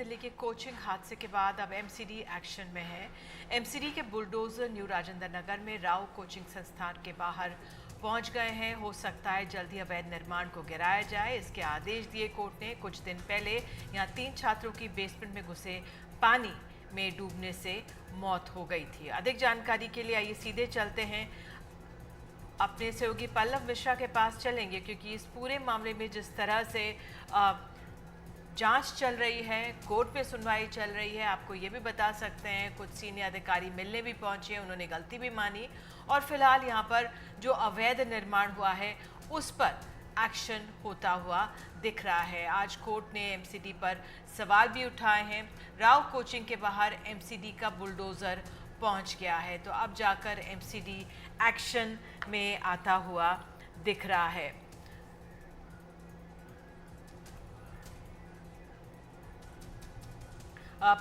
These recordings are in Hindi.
दिल्ली के कोचिंग हादसे के बाद अब एमसीडी एक्शन में है। एमसीडी के बुलडोजर न्यू राजेंद्र नगर में राव कोचिंग संस्थान के बाहर पहुंच गए हैं। हो सकता है जल्द ही अवैध निर्माण को गिराया जाए, इसके आदेश दिए कोर्ट ने। कुछ दिन पहले यहां 3 छात्रों की बेसमेंट में घुसे पानी में डूबने से मौत हो गई थी। अधिक जानकारी के लिए आइए सीधे चलते हैं अपने सहयोगी पल्लव मिश्रा के पास चलेंगे, क्योंकि इस पूरे मामले में जिस तरह से जांच चल रही है, कोर्ट में सुनवाई चल रही है, आपको ये भी बता सकते हैं कुछ सीनियर अधिकारी मिलने भी पहुंचे, उन्होंने गलती भी मानी और फिलहाल यहाँ पर जो अवैध निर्माण हुआ है उस पर एक्शन होता हुआ दिख रहा है। आज कोर्ट ने एमसीडी पर सवाल भी उठाए हैं। राव कोचिंग के बाहर एमसीडी का बुलडोजर पहुंच गया है, तो अब जाकर एमसीडी एक्शन में आता हुआ दिख रहा है।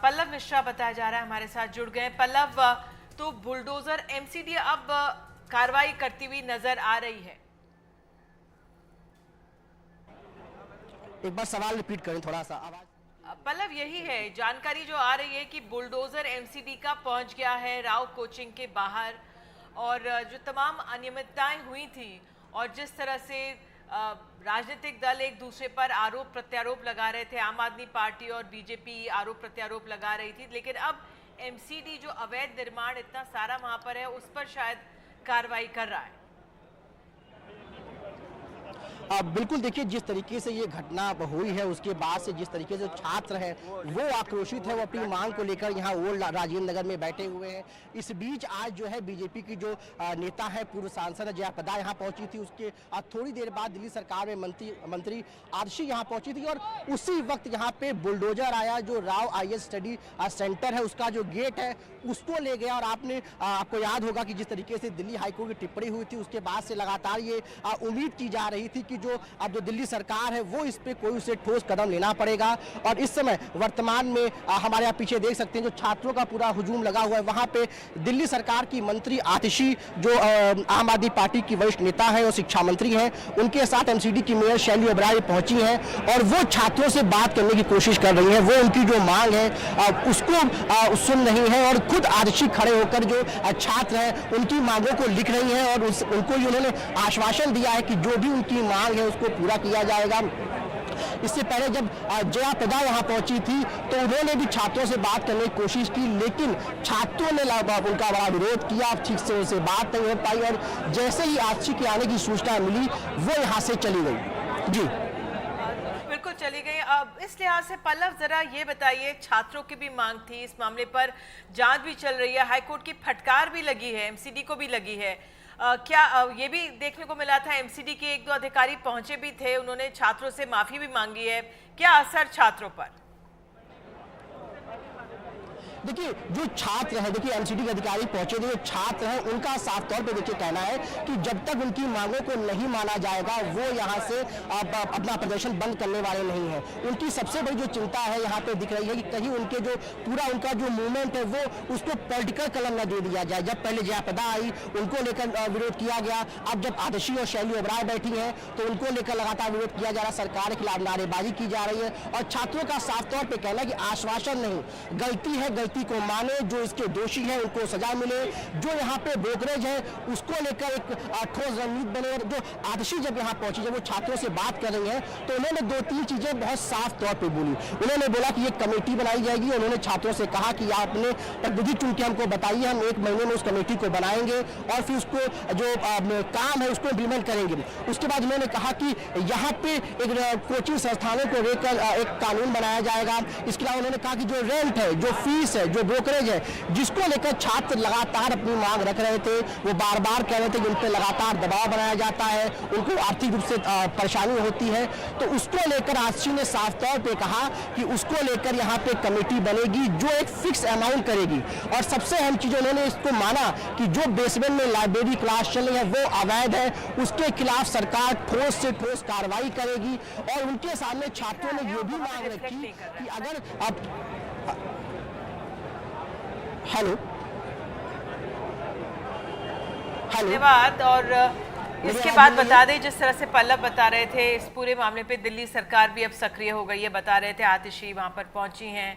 पल्लव मिश्रा बताया जा रहा है हमारे साथ जुड़ गए। पल्लव, तो बुलडोजर एमसीडी अब कार्रवाई करती हुई नजर आ रही है। एक बार सवाल रिपीट करें, थोड़ा सा आवाज। पल्लव, यही है जानकारी जो आ रही है कि बुलडोजर एमसीडी का पहुंच गया है राव कोचिंग के बाहर, और जो तमाम अनियमितताएं हुई थी और जिस तरह से राजनीतिक दल एक दूसरे पर आरोप प्रत्यारोप लगा रहे थे, आम आदमी पार्टी और बीजेपी आरोप प्रत्यारोप लगा रही थी, लेकिन अब एमसीडी जो अवैध निर्माण इतना सारा वहां पर है उस पर शायद कार्रवाई कर रहा है। बिल्कुल, देखिए जिस तरीके से ये घटना हुई है उसके बाद से जिस तरीके से छात्र हैं वो आक्रोशित है, वो अपनी मांग को लेकर यहाँ ओल्ड राजेंद्र नगर में बैठे हुए हैं। इस बीच आज जो है बीजेपी की जो नेता है, पूर्व सांसद जया प्रदा यहाँ पहुंची थी। उसके थोड़ी देर बाद दिल्ली सरकार में मंत्री आतिशी यहाँ पहुंची थी और उसी वक्त यहाँ पे बुलडोजर आया। जो राव IAS स्टडी सेंटर है उसका जो गेट है उसको ले गया, और आपको याद होगा कि जिस तरीके से दिल्ली हाईकोर्ट की टिप्पणी हुई थी उसके बाद से लगातार ये उम्मीद की जा रही थी कि अब जो दिल्ली सरकार है वो इस पे कोई उसे ठोस कदम लेना पड़ेगा। और इस समय वर्तमान में हमारे यहाँ पीछे देख सकते हैं जो छात्रों का पूरा हुजूम लगा हुआ है, वहां पे दिल्ली सरकार की मंत्री आतिशी जो आम आदमी पार्टी की वरिष्ठ नेता है और शिक्षा मंत्री हैं, उनके साथ एमसीडी की मेयर शैली ओबराय पहुंची हैं और वो छात्रों से बात करने की कोशिश कर रही है। वो उनकी जो मांग है उसको सुन रही है और खुद आतिशी खड़े होकर जो छात्र हैं उनकी मांगों को लिख रही हैं और उनको उन्होंने आश्वासन दिया है कि जो भी उनकी मांग है उसको पूरा किया जाएगा। इससे पहले जब जया प्रदा वहां पहुंची थी तो उन्होंने भी छात्रों से बात करने की कोशिश की, लेकिन छात्रों ने उनका बड़ा विरोध किया, ठीक से उनसे बात नहीं हो पाई और जैसे ही आतिशी के आने की सूचना मिली वो यहाँ से चली गई। जी बिल्कुल चली गई। अब इस लिहाज से पल्लव जरा ये बताइए, छात्रों की भी मांग थी, इस मामले पर जांच भी चल रही है, हाईकोर्ट की फटकार भी लगी है, एमसीडी को भी लगी है। क्या ये भी देखने को मिला था एमसीडी के 1-2 अधिकारी पहुंचे भी थे, उन्होंने छात्रों से माफी भी मांगी है, क्या असर छात्रों पर? देखिए जो छात्र हैं, देखिए एमसीडी के अधिकारी पहुंचे थे, जो छात्र हैं उनका साफ तौर पे देखिए कहना है कि जब तक उनकी मांगों को नहीं माना जाएगा वो यहाँ से अपना प्रदर्शन बंद करने वाले नहीं हैं। उनकी सबसे बड़ी जो चिंता है यहाँ पे दिख रही है कि कहीं उनके जो पूरा उनका जो मूवमेंट है वो उसको पॉलिटिकल कलम न दे दिया जाए। जब पहले जया प्रदा आई उनको लेकर विरोध किया गया, अब जब आतिशी और शैली ओबराय बैठी हैं तो उनको लेकर लगातार विरोध किया जा रहा है, सरकार के खिलाफ नारेबाजी की जा रही है और छात्रों का साफ तौर पर कहना है कि आश्वासन नहीं, गलती है गलती को माने, जो इसके दोषी हैं उनको सजा मिले, जो यहाँ पे ब्रोकरेज है उसको लेकर एक ठोस रणनीति बने। और जो आतिशी जब यहाँ पहुंची, जब वो छात्रों से बात कर रही हैं तो उन्होंने 2-3 चीजें बहुत साफ तौर पे बोली। उन्होंने बोला कि ये कमेटी बनाई जाएगी, उन्होंने छात्रों से कहा कि आपने प्रतिनिधि चुन के हमको बताइए, हम 1 महीने में उस कमेटी को बनाएंगे और फिर उसको जो काम है उसको इम्प्लीमेंट करेंगे। उसके बाद उन्होंने कहा कि यहाँ पे एक कोचिंग संस्थानों को लेकर एक कानून बनाया जाएगा। इसके अलावा उन्होंने कहा कि जो रेंट है, जो फीस है, जो ब्रोकरेज है, जिसको लेकर छात्र लगातार अपनी मांग रख रहे थे, वो बार बार कह रहे थे कि उन पर लगातार दबाव बनाया जाता है, उनको आर्थिक रूप से परेशानी होती है, तो उसको लेकर आतिशी ने साफ तौर पे कहा कि उसको लेकर यहाँ पे कमेटी बनेगी जो एक फिक्स अमाउंट करेगी। और सबसे अहम चीज उन्होंने इसको माना कि जो बेसमेंट में लाइब्रेरी क्लास चल रही है वो अवैध है, उसके खिलाफ सरकार ठोस से ठोस कार्रवाई करेगी। और उनके सामने छात्रों ने ये भी मांग रखी कि अगर अब धन्यवाद। और इसके बाद बता दें, जिस तरह से पल्लव बता रहे थे, इस पूरे मामले पे दिल्ली सरकार भी अब सक्रिय हो गई है। बता रहे थे आतिशी वहाँ पर पहुँची हैं,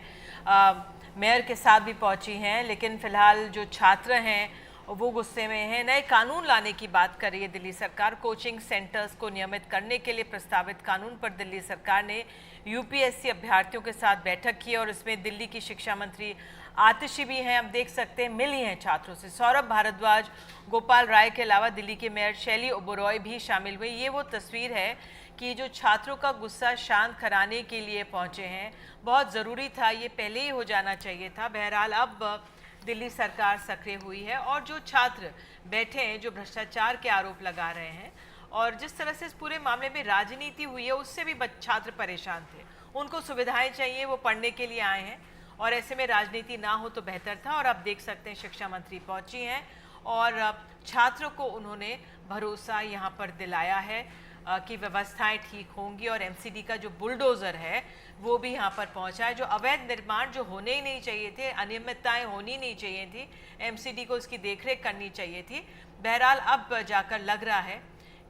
मेयर के साथ भी पहुँची हैं, लेकिन फिलहाल जो छात्र हैं वो गुस्से में हैं। नए कानून लाने की बात कर रही है दिल्ली सरकार। कोचिंग सेंटर्स को नियमित करने के लिए प्रस्तावित कानून पर दिल्ली सरकार ने यूपीएससी अभ्यर्थियों के साथ बैठक की और इसमें दिल्ली की शिक्षा मंत्री आतिशी भी हैं। हम देख सकते हैं, मिली हैं छात्रों से। सौरभ भारद्वाज, गोपाल राय के अलावा दिल्ली के मेयर शैली ओबरॉय भी शामिल हुई। ये वो तस्वीर है कि जो छात्रों का गुस्सा शांत कराने के लिए पहुंचे हैं, बहुत ज़रूरी था, ये पहले ही हो जाना चाहिए था। बहरहाल अब दिल्ली सरकार सक्रिय हुई है और जो छात्र बैठे हैं, जो भ्रष्टाचार के आरोप लगा रहे हैं और जिस तरह से इस पूरे मामले में राजनीति हुई है, उससे भी छात्र परेशान थे। उनको सुविधाएं चाहिए, वो पढ़ने के लिए आए हैं और ऐसे में राजनीति ना हो तो बेहतर था। और अब देख सकते हैं शिक्षा मंत्री पहुंची हैं और छात्रों को उन्होंने भरोसा यहाँ पर दिलाया है कि व्यवस्थाएं ठीक होंगी और एमसीडी का जो बुलडोज़र है वो भी यहाँ पर पहुँचा है। जो अवैध निर्माण जो होने ही नहीं चाहिए थे, अनियमितताएं होनी नहीं चाहिए थी, एमसीडी को इसकी देखरेख करनी चाहिए थी। बहरहाल अब जाकर लग रहा है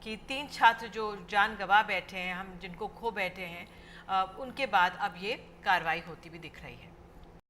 कि 3 छात्र जो जान गंवा बैठे हैं, हम जिनको खो बैठे हैं, उनके बाद अब ये कार्रवाई होती भी दिख रही है।